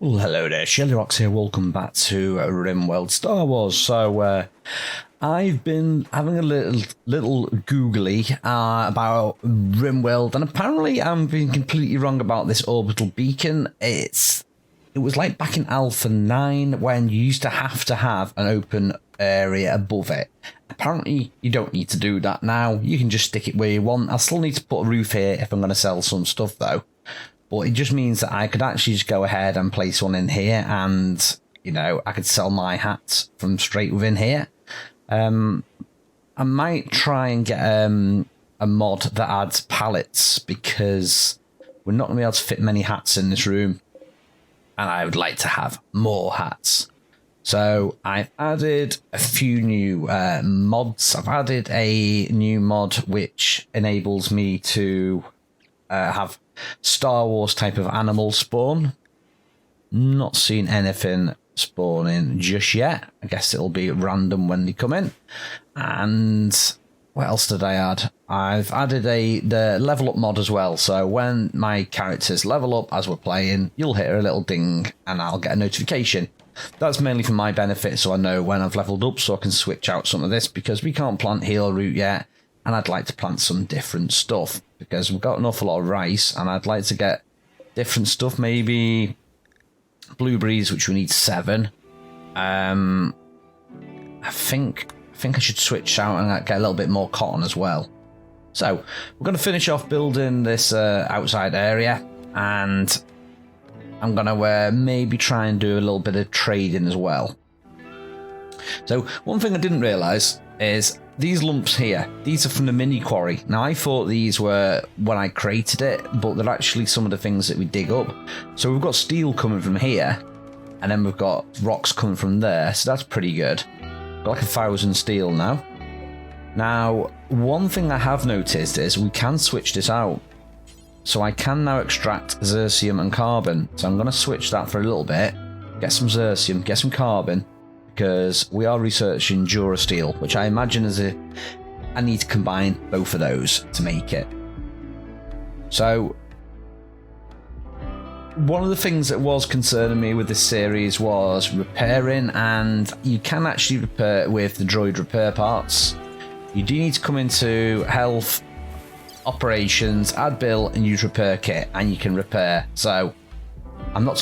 Well, hello there, shirlierox here. Welcome back to Rimworld Star Wars. So, I've been having a little googly about Rimworld, and apparently I'm being completely wrong about this orbital beacon. It was like back in Alpha 9 when you used to have an open area above it. Apparently, you don't need to do that now. You can just stick it where you want. I still need to put a roof here if I'm going to sell some stuff, though. But it just means that I could actually just go ahead and place one in here and, you know, I could sell my hats from straight within here. I might try and get a mod that adds pallets because we're not going to be able to fit many hats in this room. And I would like to have more hats. So I've added a few new mods. I've added a new mod which enables me to have Star Wars type of animal spawn. Not seen anything spawning just yet. I guess it'll be random when they come in. And what else did I add? I've added the level up mod as well. So when my characters level up as we're playing, you'll hit a little ding and I'll get a notification. That's mainly for my benefit, so I know when I've leveled up, so I can switch out some of this because we can't plant heal root yet. And I'd like to plant some different stuff because we've got an awful lot of rice and I'd like to get different stuff, maybe blueberries, which we need 7. I think I should switch out and get a little bit more cotton as well. So we're going to finish off building this outside area, and I'm going to maybe try and do a little bit of trading as well. So one thing I didn't realise is these lumps here, these are from the mini quarry. Now I thought these were when I created it, but they're actually some of the things that we dig up. So we've got steel coming from here, and then we've got rocks coming from there, so that's pretty good. Got like 1,000 steel now. Now, one thing I have noticed is we can switch this out. So I can now extract zirconium and carbon. So I'm going to switch that for a little bit, get some zirconium, get some carbon, because we are researching Durasteel, which I imagine is I need to combine both of those to make it. So one of the things that was concerning me with this series was repairing, and you can actually repair with the droid repair parts. You do need to come into health, operations, add bill, and use repair kit, and you can repair. So I'm not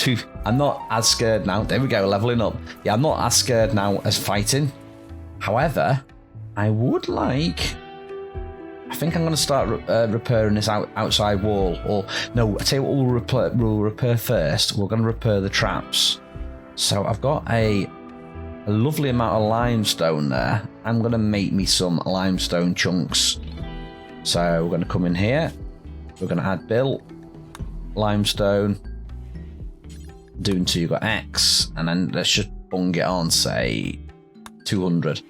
as scared now. There we go, leveling up. Yeah, I'm not as scared now as fighting. However, I would like... I think I'm going to start repairing this outside wall. Or, no, I tell you what we'll repair first. We're going to repair the traps. So I've got a lovely amount of limestone there. I'm going to make me some limestone chunks. So we're going to come in here. We're going to add bill, limestone. Doing 2, you got X, and then let's just bung it on, say 200.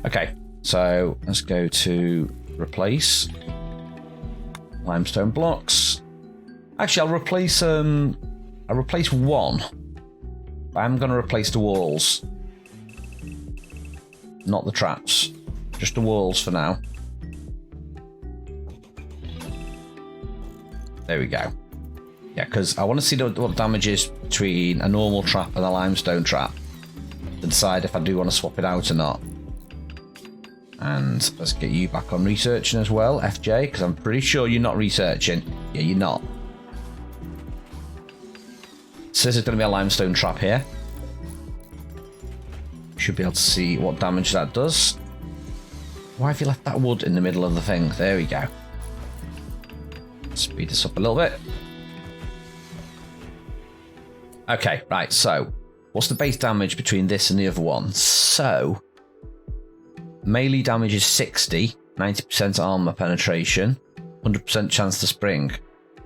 Okay, so let's go to replace limestone blocks. Actually, I'll replace one, but I'm going to replace the walls, not the traps, just the walls for now. There we go. Yeah, because I want to see what damage is between a normal trap and a limestone trap to decide if I do want to swap it out or not. And let's get you back on researching as well, FJ, because I'm pretty sure you're not researching. Yeah, you're not. So this is going to be a limestone trap here. Should be able to see what damage that does. Why have you left that wood in the middle of the thing? There we go. Speed this up a little bit. Okay, right, so what's the base damage between this and the other one? So, melee damage is 60, 90% armor penetration, 100% chance to spring.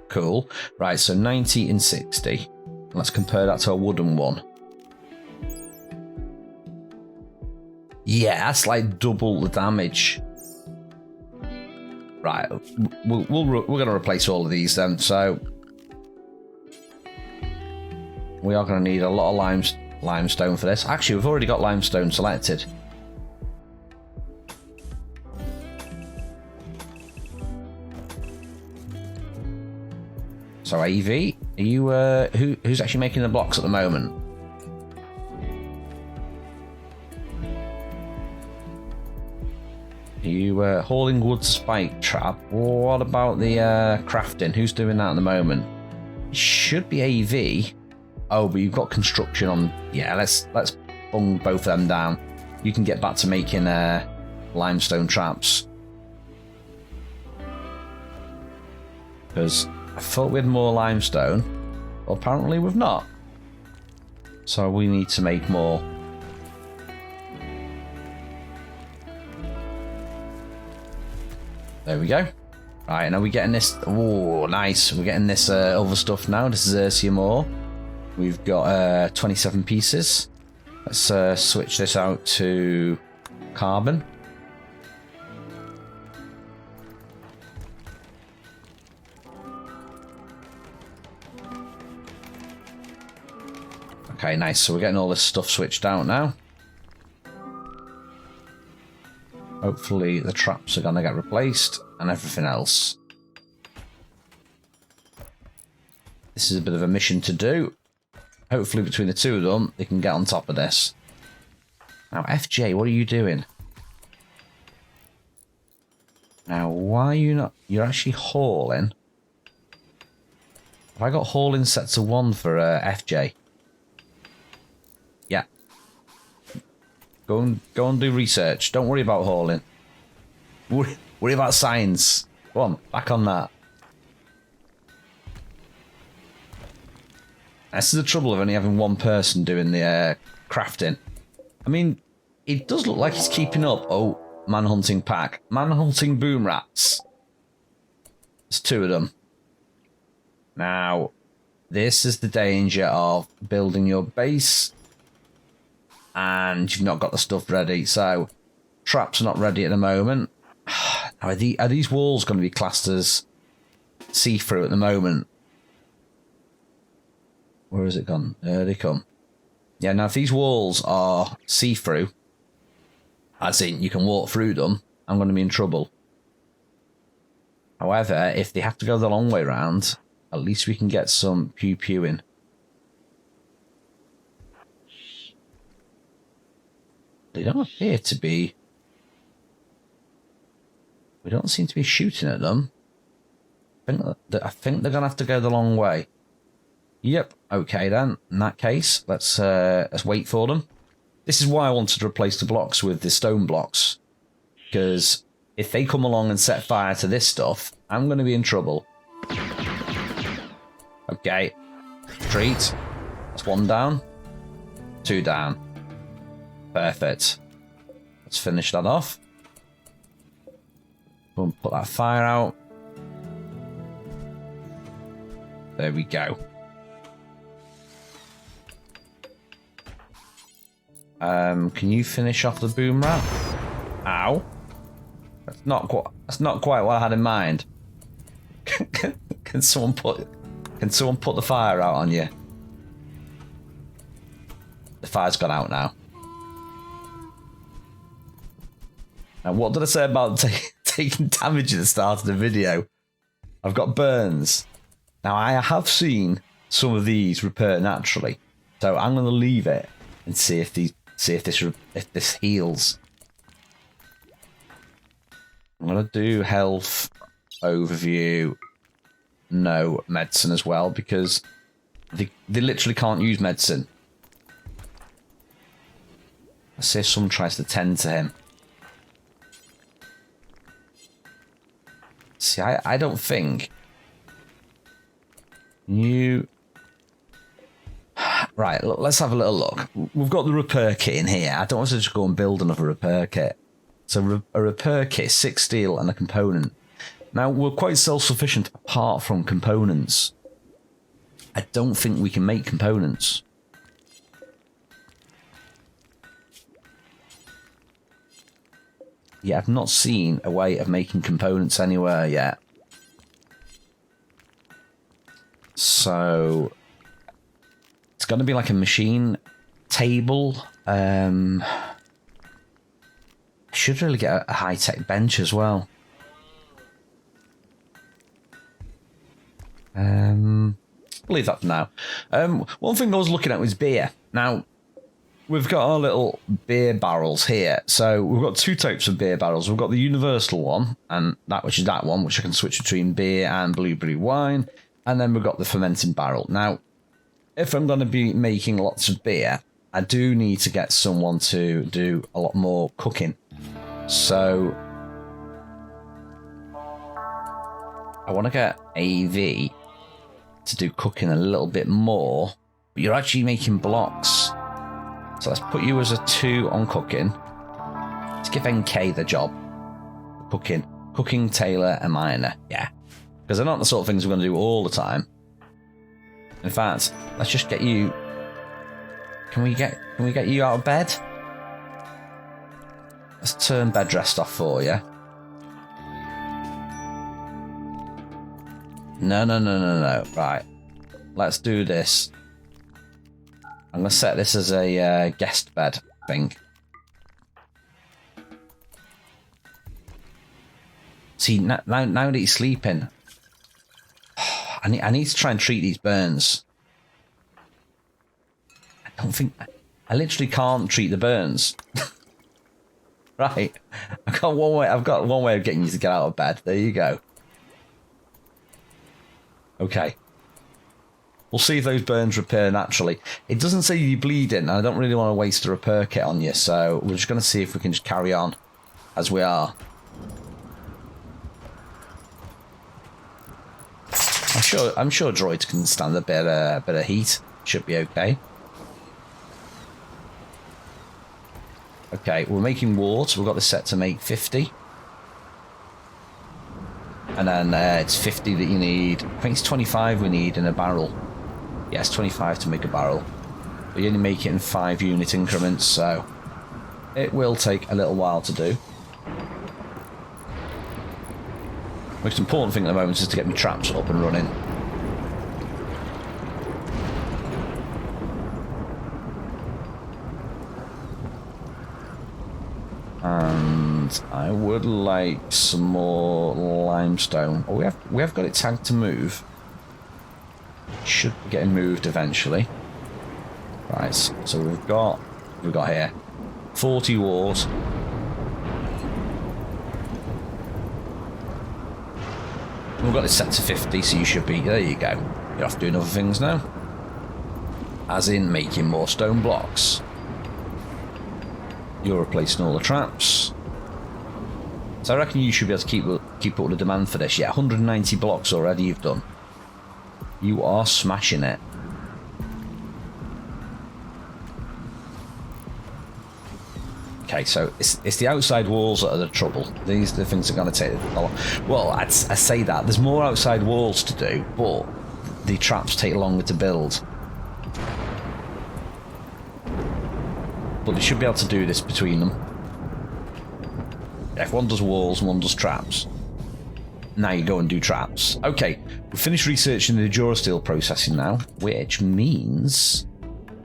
Cool. Right, so 90 and 60. Let's compare that to a wooden one. Yeah, that's like double the damage. Right, we're going to replace all of these then, so... We are going to need a lot of limestone for this. Actually, we've already got limestone selected. So So AV, are you who's actually making the blocks at the moment? Are you hauling wood spike trap? What about the crafting? Who's doing that at the moment? It should be AV. Oh, but you've got construction on. Yeah, let's bung both of them down. You can get back to making limestone traps. Because I thought we had more limestone. Well, apparently we've not. So we need to make more. There we go. Right, now we're getting this. Oh, nice. We're getting this other stuff now. This is Ursium ore. We've got 27 pieces. Let's switch this out to carbon. Okay, nice. So we're getting all this stuff switched out now. Hopefully the traps are going to get replaced and everything else. This is a bit of a mission to do. Hopefully between the two of them, they can get on top of this. Now, FJ, what are you doing? Now, why are you not... You're actually hauling. Have I got hauling set to 1 for FJ? Yeah. Go and do research. Don't worry about hauling. Worry about science. Go on, back on that. This is the trouble of only having one person doing the crafting. I mean, it does look like he's keeping up. Oh, manhunting pack. Manhunting boom rats. There's 2 of them. Now, this is the danger of building your base and you've not got the stuff ready. So, traps are not ready at the moment. Now, are these walls going to be classed as see-through at the moment? Where has it gone? There they come. Yeah, now if these walls are see-through, as in you can walk through them, I'm going to be in trouble. However, if they have to go the long way round, at least we can get some pew-pewing. They don't appear to be... We don't seem to be shooting at them. I think they're going to have to go the long way. Yep, okay then. In that case, let's wait for them. This is why I wanted to replace the blocks with the stone blocks. Because if they come along and set fire to this stuff, I'm going to be in trouble. Okay. Treat. That's 1 down. 2 down. Perfect. Let's finish that off. We'll put that fire out. There we go. Can you finish off the boom rat? Ow. That's not quite what I had in mind. Can someone put the fire out on you? The fire's gone out now. Now, what did I say about taking damage at the start of the video? I've got burns. Now, I have seen some of these repair naturally, so I'm going to leave it and see if this heals. I'm going to do health overview, no medicine as well, because they literally can't use medicine. Let's see if someone tries to tend to him. See, I don't think you... Right, let's have a little look. We've got the repair kit in here. I don't want to just go and build another repair kit. So a repair kit, 6 steel and a component. Now, we're quite self-sufficient apart from components. I don't think we can make components. Yeah, I've not seen a way of making components anywhere yet. So... It's going to be like a machine table. I should really get a high-tech bench as well. Where leave that for now. One thing I was looking at was beer. Now, we've got our little beer barrels here. So we've got two types of beer barrels. We've got the universal one, and which is that one, which I can switch between beer and blueberry wine. And then we've got the fermenting barrel. Now, if I'm going to be making lots of beer, I do need to get someone to do a lot more cooking. So I want to get AV to do cooking a little bit more. But you're actually making blocks. So let's put you as a 2 on cooking. Let's give NK the job. Cooking, tailor, and miner. Yeah. Because they're not the sort of things we're going to do all the time. In fact, let's just get you... Can we get you out of bed? Let's turn bed rest off for you. No. Right. Let's do this. I'm going to set this as a guest bed, I think. See, now that he's sleeping, I need to try and treat these burns. I literally can't treat the burns. Right. I've got one way of getting you to get out of bed. There you go. Okay. We'll see if those burns repair naturally. It doesn't say you're bleeding, and I don't really want to waste a repair kit on you, so we're just going to see if we can just carry on as we are. I'm sure droids can stand a bit of heat. Should be okay. Okay, we're making water. We've got this set to make 50. And then it's 50 that you need. I think it's 25 we need in a barrel. Yes, 25 to make a barrel. But you only make it in 5 unit increments, so it will take a little while to do. Most important thing at the moment is to get my traps up and running. And I would like some more limestone. Oh, we have got it tagged to move. Should be getting moved eventually. Right, so we've got here 40 wars. We've got it set to 50, so you should be... There you go. You're off doing other things now. As in making more stone blocks. You're replacing all the traps. So I reckon you should be able to keep up with the demand for this. Yeah, 190 blocks already you've done. You are smashing it. Okay, so it's the outside walls that are the trouble. These are the things that are going to take a lot. Well, I say that. There's more outside walls to do, but the traps take longer to build. But they should be able to do this between them. If one does walls and one does traps. Now you go and do traps. Okay, we've finished researching the Durasteel processing now, which means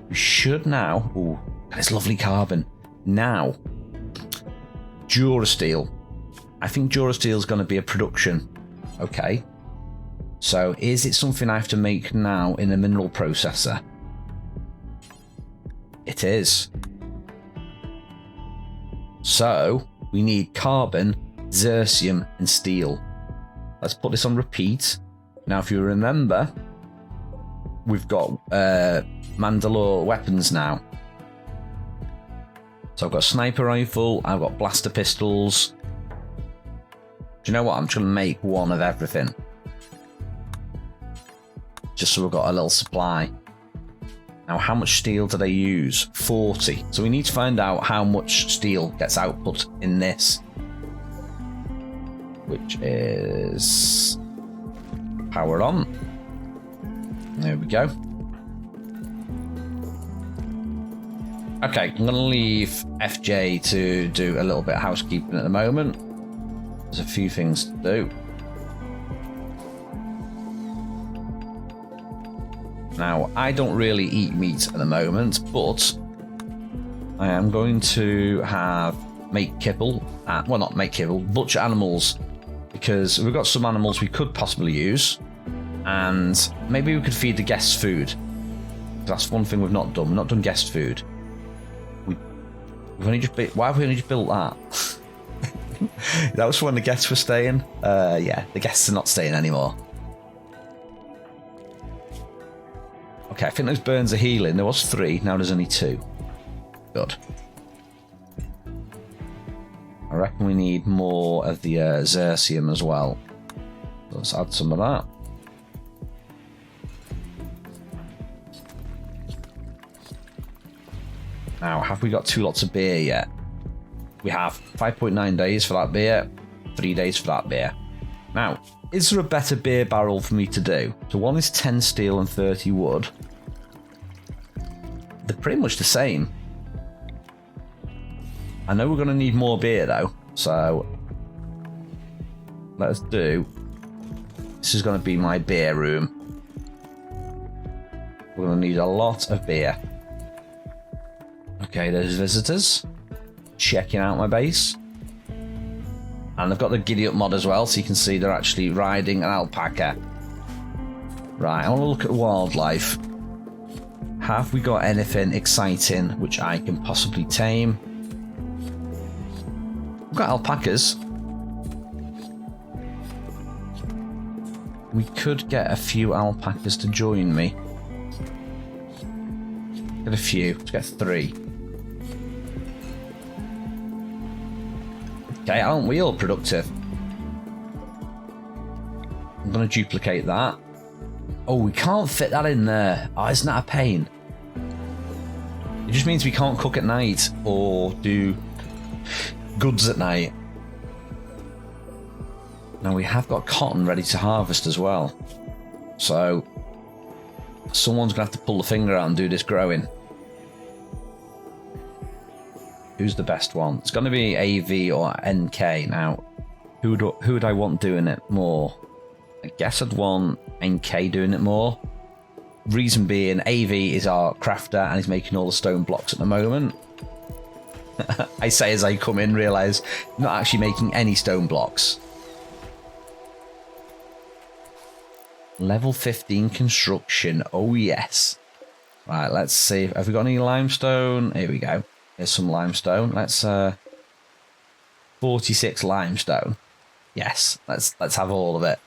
we should now... Ooh, that's lovely carbon. Now, Durasteel. I think Durasteel is going to be a production. Okay. So, is it something I have to make now in a mineral processor? It is. So, we need carbon, zirconium, and steel. Let's put this on repeat. Now, if you remember, we've got Mandalore weapons now. So I've got a sniper rifle, I've got blaster pistols. Do you know what? I'm trying to make one of everything. Just so we've got a little supply. Now, how much steel do they use? 40. So we need to find out how much steel gets output in this. Which is... power on. There we go. Okay, I'm going to leave FJ to do a little bit of housekeeping at the moment. There's a few things to do. Now, I don't really eat meat at the moment, but I am going to make kibble. Well, not make kibble, butcher animals, because we've got some animals we could possibly use. And maybe we could feed the guests food. That's one thing we've not done. We've not done guest food. We've only just why have we only just built that? That was when the guests were staying. Yeah, the guests are not staying anymore. Okay, I think those burns are healing. There was 3, now there's only 2. Good. I reckon we need more of the Xercium as well. Let's add some of that. Now, have we got 2 lots of beer yet? We have 5.9 days for that beer, 3 days for that beer. Now, is there a better beer barrel for me to do? So one is 10 steel and 30 wood. They're pretty much the same. I know we're going to need more beer though, so let's do... This is going to be my beer room. We're going to need a lot of beer. Okay, there's visitors checking out my base. And I've got the giddy up mod as well, so you can see they're actually riding an alpaca. Right, I want to look at wildlife. Have we got anything exciting which I can possibly tame? We've got alpacas. We could get a few alpacas to join me. Get a few. Let's get 3. Okay, aren't we all productive? I'm going to duplicate that. Oh, we can't fit that in there. Oh, isn't that a pain? It just means we can't cook at night or do goods at night. Now we have got cotton ready to harvest as well. So someone's going to have to pull the finger out and do this growing. Who's the best one? It's going to be AV or NK. Now, who would I want doing it more? I guess I'd want NK doing it more. Reason being, AV is our crafter and he's making all the stone blocks at the moment. I say as I come in, realise I'm not actually making any stone blocks. Level 15 construction. Oh yes. Right, let's see. Have we got any limestone? Here we go. There's some limestone. Let's 46 limestone. Yes, let's have all of it.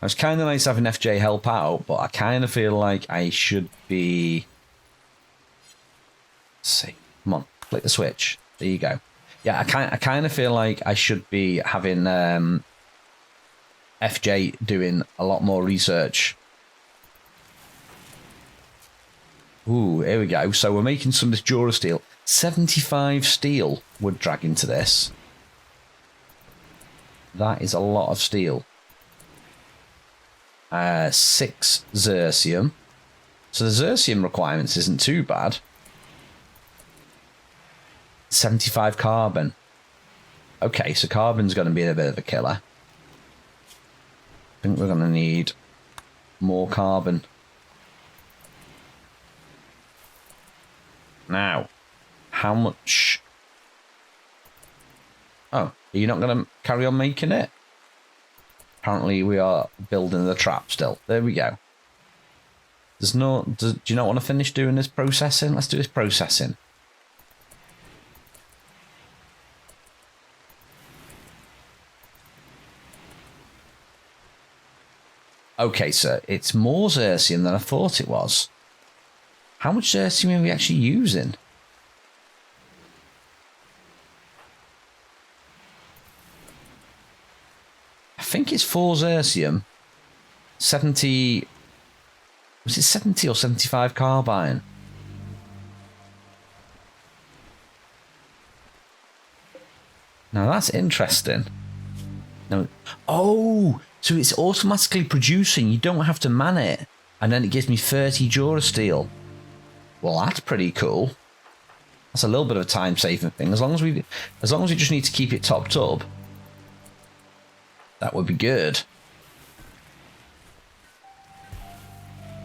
It's kind of nice having FJ help out, but I kind of feel like I should be... Let's see. Come on, click the switch. There you go. Yeah, I kind of feel like I should be having FJ doing a lot more research. Ooh, here we go. So we're making some of this Jura steel. 75 steel would drag into this. That is a lot of steel. 6 Xercium. So the Xercium requirements isn't too bad. 75 carbon. Okay, so carbon's going to be a bit of a killer. I think we're going to need more carbon. Now, how much... Oh, are you not going to carry on making it? Apparently we are building the trap still. There we go. There's no... Do you not want to finish doing this processing? Let's do this processing. Okay, so it's more Xercium than I thought it was. How much Xercium are we actually using? I think it's 4 Xercium. 70... Was it 70 or 75 carbine? Now that's interesting. No. Oh! So it's automatically producing. You don't have to man it. And then it gives me 30 Jura steel. Well, that's pretty cool. That's a little bit of a time-saving thing. As long as we just need to keep it topped up, that would be good.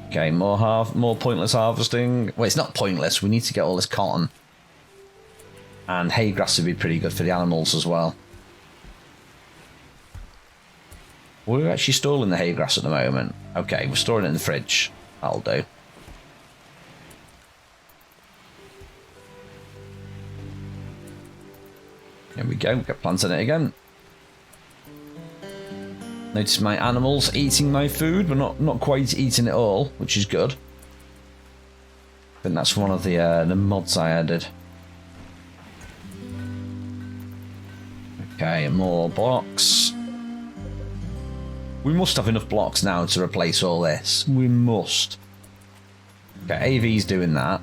Okay, more pointless harvesting. Well, it's not pointless. We need to get all this cotton. And hay grass would be pretty good for the animals as well. We're actually storing the hay grass at the moment. Okay, we're storing it in the fridge. That'll do. Here we go, get planting it again. Notice my animals eating my food, but not quite eating it all, which is good. I think that's one of the mods I added. Okay, more blocks. We must have enough blocks now to replace all this. We must. Okay, AV's doing that.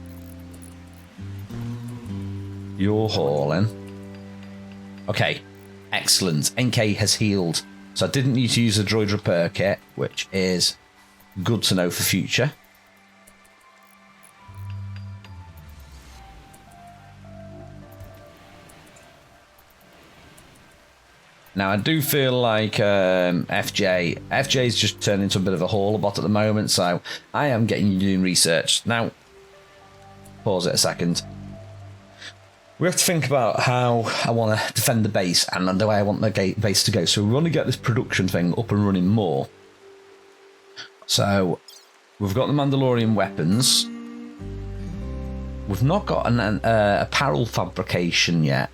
You're hauling. Okay, excellent. NK has healed. So I didn't need to use the droid repair kit, which is good to know for future. Now I do feel like FJ's just turned into a bit of a hauler bot at the moment, so I am getting you doing research. Now, pause it a second. We have to think about how I want to defend the base and the way I want the base to go. So we want to get this production thing up and running more. So we've got the Mandalorian weapons. We've not got an apparel fabrication yet.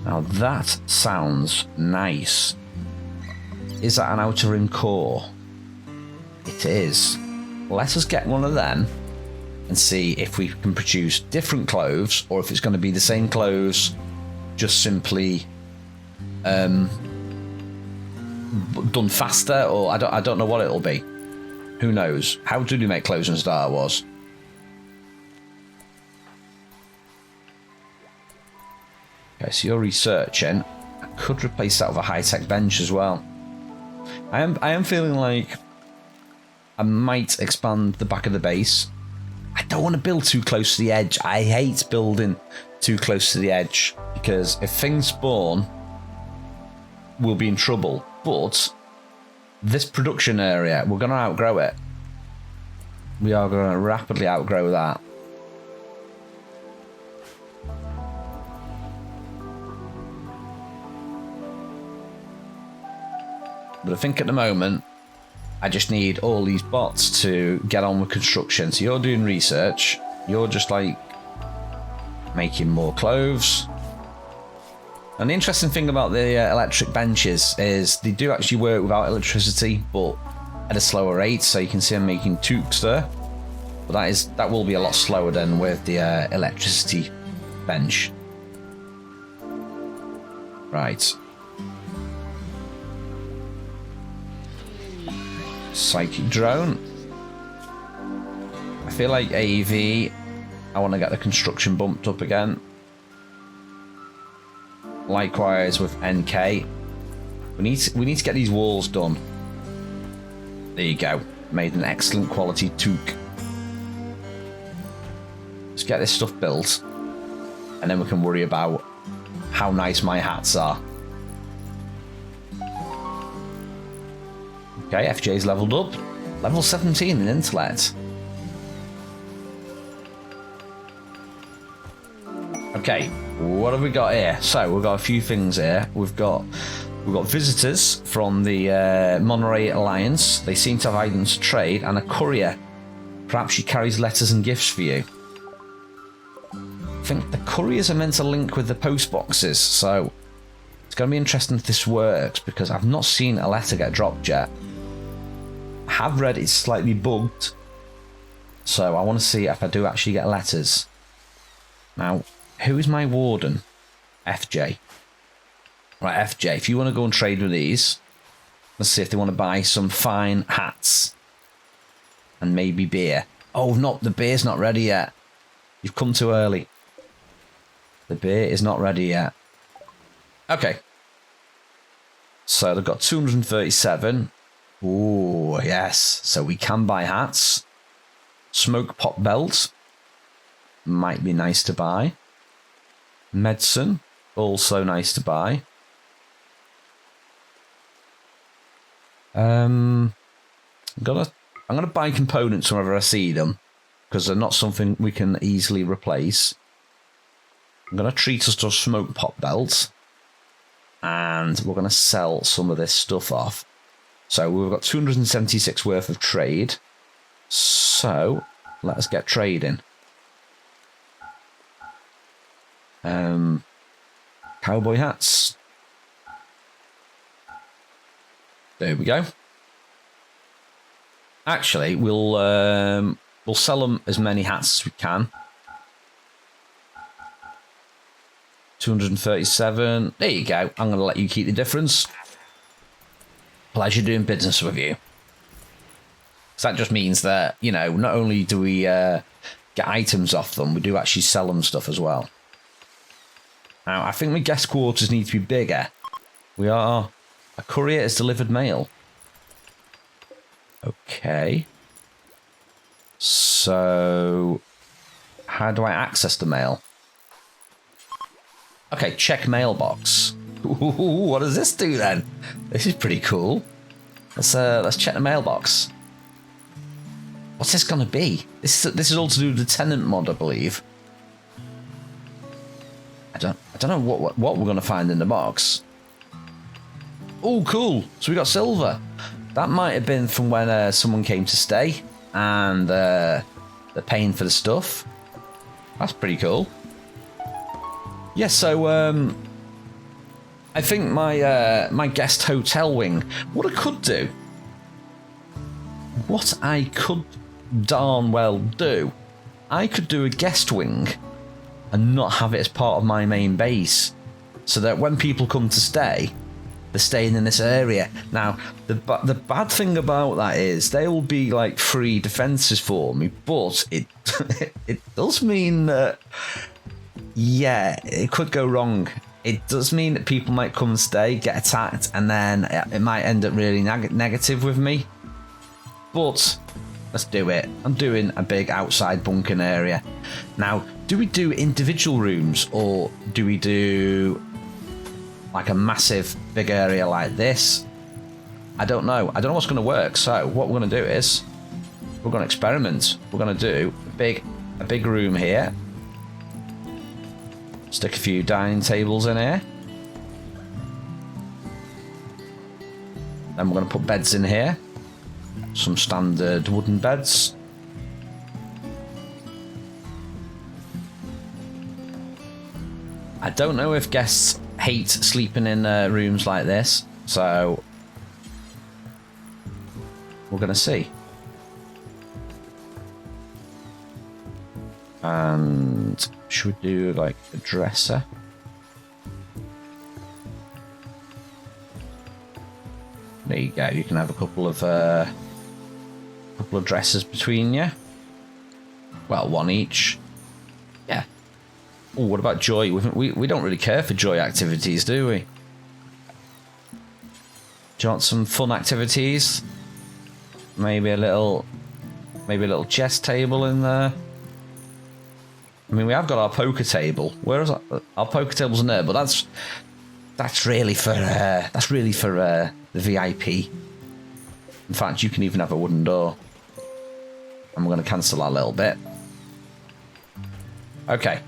Now that sounds nice. Is that an outer rim core? It is. Let us get one of them and see if we can produce different clothes, or if it's going to be the same clothes, just simply done faster, or I don't know what it'll be. Who knows? How do they make clothes in Star Wars? Okay, so you're researching. I could replace that with a high-tech bench as well. I am feeling like I might expand the back of the base. I don't want to build too close to the edge. I hate building too close to the edge, because if things spawn, we'll be in trouble. But this production area, we're going to outgrow it. We are going to rapidly outgrow that. But I think at the moment, I just need all these bots to get on with construction. So you're doing research. You're just like making more clothes. And the interesting thing about the electric benches is they do actually work without electricity, but at a slower rate. So you can see I'm making toques there. But that will be a lot slower than with the electricity bench. Right. Psychic drone. I feel like AV. I want to get the construction bumped up again. Likewise with NK. We need to get these walls done. There you go. Made an excellent quality toque. Let's get this stuff built, and then we can worry about how nice my hats are. Okay, FJ's leveled up. Level 17 in intellect. Okay, what have we got here? So we've got a few things here. We've got visitors from the Monterey Alliance. They seem to have items to trade, and a courier. Perhaps she carries letters and gifts for you. I think the couriers are meant to link with the post boxes, so it's going to be interesting if this works, because I've not seen a letter get dropped yet. I have read it's slightly bugged, so I want to see if I do actually get letters. Now, who is my warden? FJ. Right, FJ, if you want to go and trade with these, let's see if they want to buy some fine hats and maybe beer. Oh, the beer's not ready yet. You've come too early. The beer is not ready yet. Okay. So they've got 237. Ooh, yes. So we can buy hats. Smoke pot belt. Might be nice to buy. Medicine. Also nice to buy. I'm gonna buy components whenever I see them, because they're not something we can easily replace. I'm gonna treat us to a smoke pot belt. and we're going to sell some of this stuff off. So we've got 276 worth of trade. So let us get trading. Cowboy hats. There we go. Actually, we'll sell them as many hats as we can. 237. There you go. I'm going to let you keep the difference. Pleasure doing business with you. So that just means that, you know, not only do we get items off them, we do actually sell them stuff as well. Now, I think my guest quarters need to be bigger. We are... A courier has delivered mail. Okay. So... How do I access the mail? Okay, check mailbox. Ooh, what does this do then? This is pretty cool. Let's check the mailbox. What's this gonna be? This is all to do with the tenant mod, I believe. I don't know what we're gonna find in the box. Oh, cool! So we got silver. That might have been from when someone came to stay and they're paying for the stuff. That's pretty cool. Yeah, so I think my guest hotel wing. What I could darn well do, I could do a guest wing and not have it as part of my main base, so that when people come to stay, they're staying in this area. Now, the bad thing about that is they will be like free defenses for me, but it it does mean that, yeah, it could go wrong. It does mean that people might come and stay, get attacked, and then it might end up really negative with me. But let's do it. I'm doing a big outside bunkering area. Now, do we do individual rooms, or do we do like a massive big area like this? I don't know. I don't know what's going to work. So what we're going to do is we're going to experiment. We're going to do a big room here. Stick a few dining tables in here. Then we're going to put beds in here. Some standard wooden beds. I don't know if guests hate sleeping in rooms like this, so we're going to see. And should we do like a dresser? There you go. You can have a couple of dressers between you. Well, one each. Yeah. Oh, what about joy? We don't really care for joy activities, do we? Do you want some fun activities? Maybe a little chess table in there. I mean, we have got our poker table. Where is that? Our poker table's in there, but that's really for the VIP. In fact, you can even have a wooden door. And we're going to cancel that a little bit. Okay.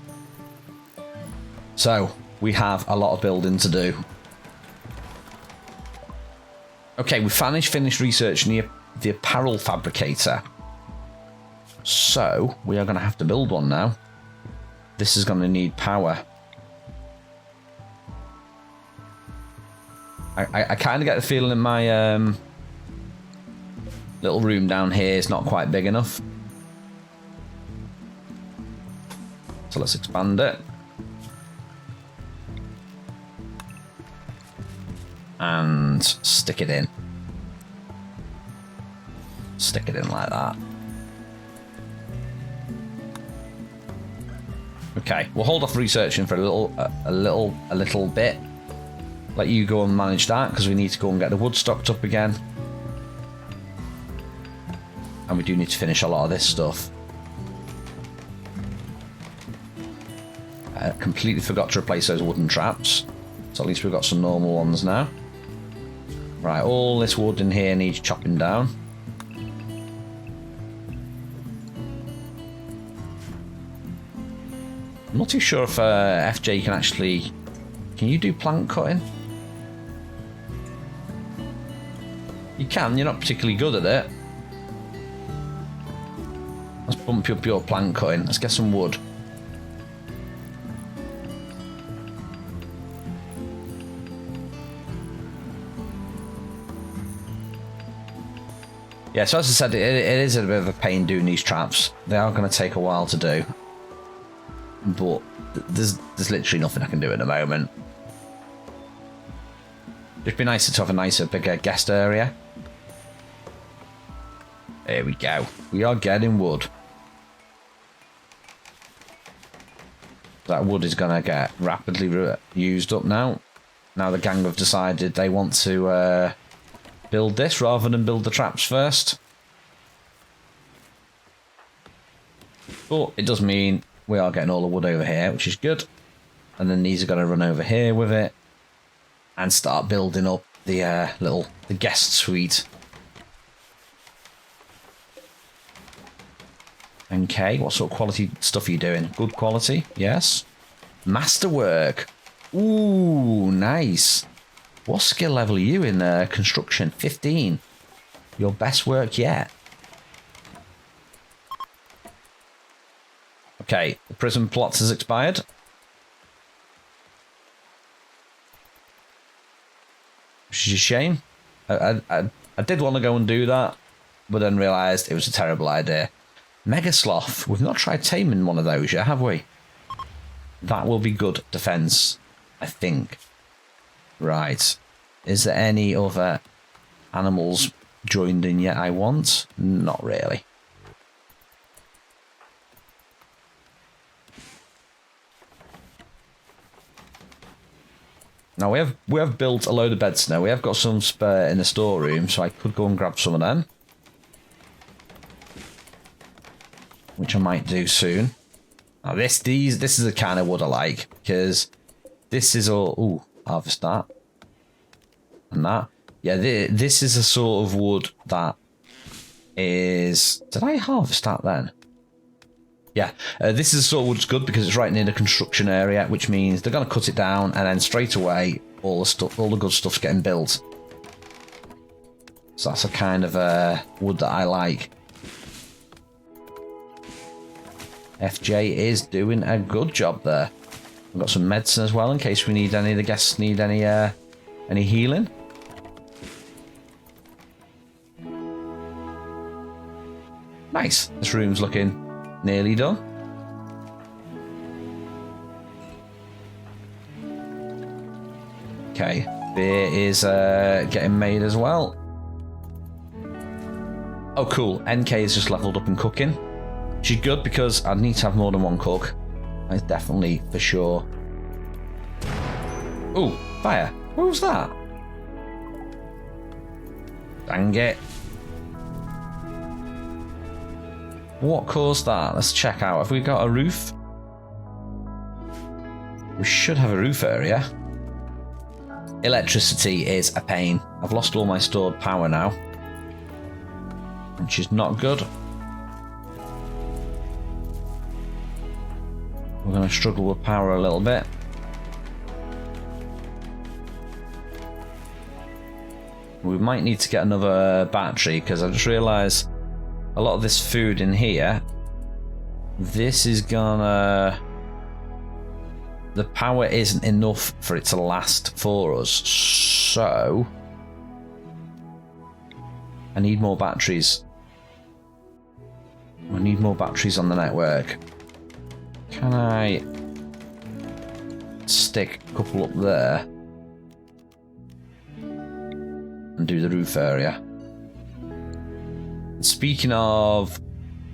So, we have a lot of building to do. Okay, we finished researching the apparel fabricator. So, we are going to have to build one now. This is going to need power. I kind of get the feeling in my little room down here is not quite big enough. So let's expand it. And stick it in. Stick it in like that. Okay, we'll hold off researching for a little bit. Let you go and manage that, because we need to go and get the wood stocked up again. And we do need to finish a lot of this stuff. I completely forgot to replace those wooden traps. So at least we've got some normal ones now. Right, all this wood in here needs chopping down. I'm not too sure if FJ can actually... Can you do plank cutting? You can, you're not particularly good at it. Let's bump up your plank cutting. Let's get some wood. Yeah, so as I said, it is a bit of a pain doing these traps. They are going to take a while to do. But there's literally nothing I can do at the moment. It'd be nicer to have a nicer, bigger guest area. There we go. We are getting wood. That wood is going to get rapidly used up now. Now the gang have decided they want to build this rather than build the traps first. But it does mean we are getting all the wood over here, which is good. And then these are going to run over here with it and start building up the the guest suite. Okay, what sort of quality stuff are you doing? Good quality, yes. Masterwork. Ooh, nice. What skill level are you in construction? 15. Your best work yet. Okay, the prison plot has expired. Which is a shame. I did want to go and do that, but then realised it was a terrible idea. Mega Sloth. We've not tried taming one of those yet, have we? That will be good defence, I think. Right. Is there any other animals joined in yet I want? Not really. Now we have built a load of beds now. We have got some spare in the storeroom, so I could go and grab some of them. Which I might do soon. Now this is the kind of wood I like, because this is all. Ooh, harvest that and that. Yeah, this is a sort of wood that is. Did I harvest that then? Yeah, this is a sort of wood that's good because it's right near the construction area, which means they're going to cut it down and then straight away all the good stuff's getting built. So that's a kind of wood that I like. FJ is doing a good job there. We've got some medicine as well in case we need any of the guests need any healing. Nice. This room's looking nearly done. Okay, beer is getting made as well. Oh, cool. NK is just leveled up in cooking. Which is good because I need to have more than one cook. That's definitely for sure. Ooh, fire. What was that? Dang it. What caused that? Let's check out. Have we got a roof? We should have a roof area. Electricity is a pain. I've lost all my stored power now, which is not good. We're going to struggle with power a little bit. We might need to get another battery because I just realised a lot of this food in here, this is gonna... The power isn't enough for it to last for us, so I need more batteries. I need more batteries on the network. Can I stick a couple up there and do the roof area? Speaking of,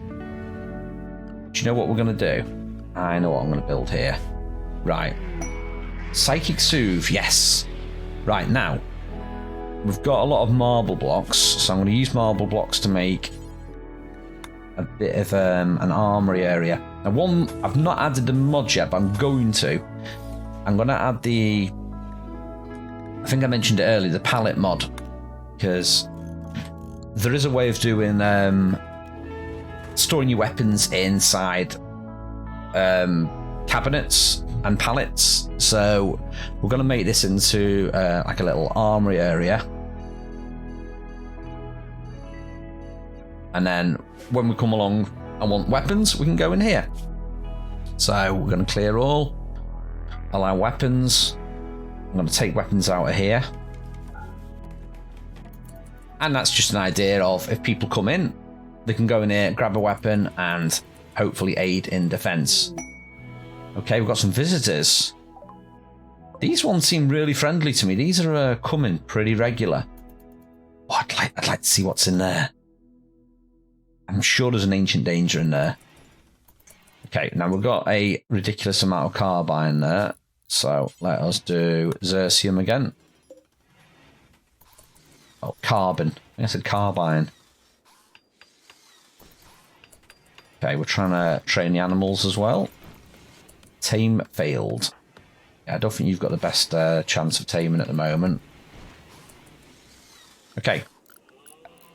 do you know what we're going to do? I know what I'm going to build here. Right. Psychic Soothe, yes. Right, now, we've got a lot of marble blocks, so I'm going to use marble blocks to make a bit of an armory area. Now, one, I've not added the mod yet, but I'm going to. I'm going to add the, I think I mentioned it earlier, the pallet mod, because there is a way of doing storing your weapons inside cabinets and pallets. So we're going to make this into like a little armory area. And then when we come along and want weapons, we can go in here. So we're going to clear all, allow weapons. I'm going to take weapons out of here. And that's just an idea of if people come in, they can go in here, grab a weapon, and hopefully aid in defense. Okay, we've got some visitors. These ones seem really friendly to me. These are coming pretty regular. Oh, I'd like to see what's in there. I'm sure there's an ancient danger in there. Okay, now we've got a ridiculous amount of carbine there. So let us do Xercium again. Oh, carbon. I think I said carbine. Okay, we're trying to train the animals as well. Tame failed. Yeah, I don't think you've got the best chance of taming at the moment. Okay.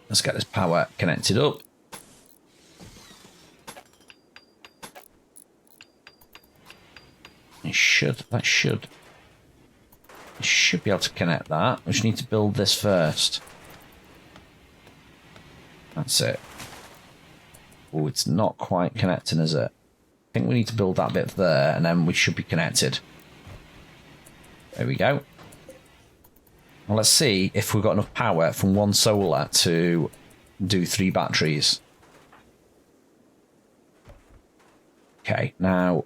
Let's get this power connected up. That should be able to connect that. We just need to build this first. That's it. Oh, it's not quite connecting, is it? I think we need to build that bit there, and then we should be connected. There we go. Well, let's see if we've got enough power from one solar to do 3 batteries. Okay, now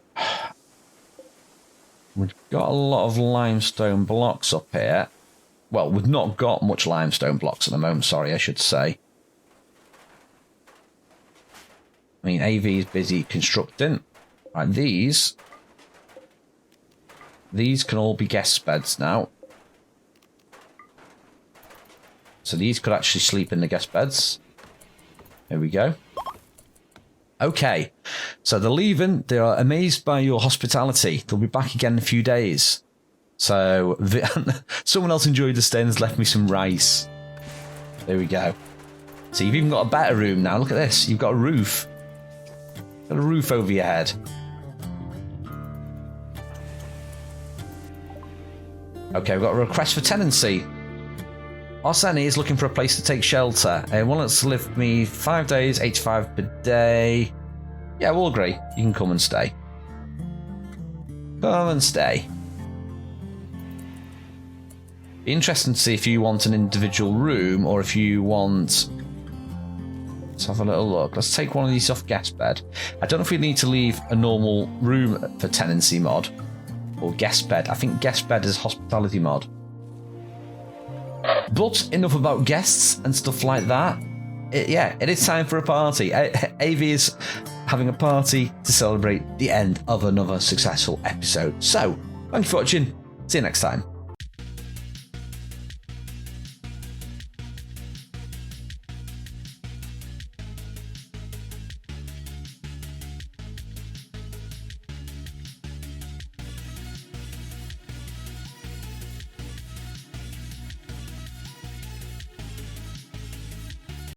we've got a lot of limestone blocks up here. Well, we've not got much limestone blocks at the moment, sorry, I should say. I mean, AV is busy constructing. Right, these can all be guest beds now. So these could actually sleep in the guest beds. There we go. Okay, so they're leaving. They are amazed by your hospitality. They'll be back again in a few days. So someone else enjoyed the stay and has left me some rice. There we go. So you've even got a better room now. Look at this. You've got a roof. Got a roof over your head. Okay, we've got a request for tenancy. Arseni is looking for a place to take shelter. Wants to live with me 5 days, 85 per day. Yeah, we'll agree. You can come and stay. Come and stay. Be interesting to see if you want an individual room or if you want... Let's have a little look. Let's take one of these off guest bed. I don't know if we need to leave a normal room for tenancy mod or guest bed. I think guest bed is hospitality mod. But enough about guests and stuff like that. It is time for a party. AV is having a party to celebrate the end of another successful episode. So, thank you for watching. See you next time.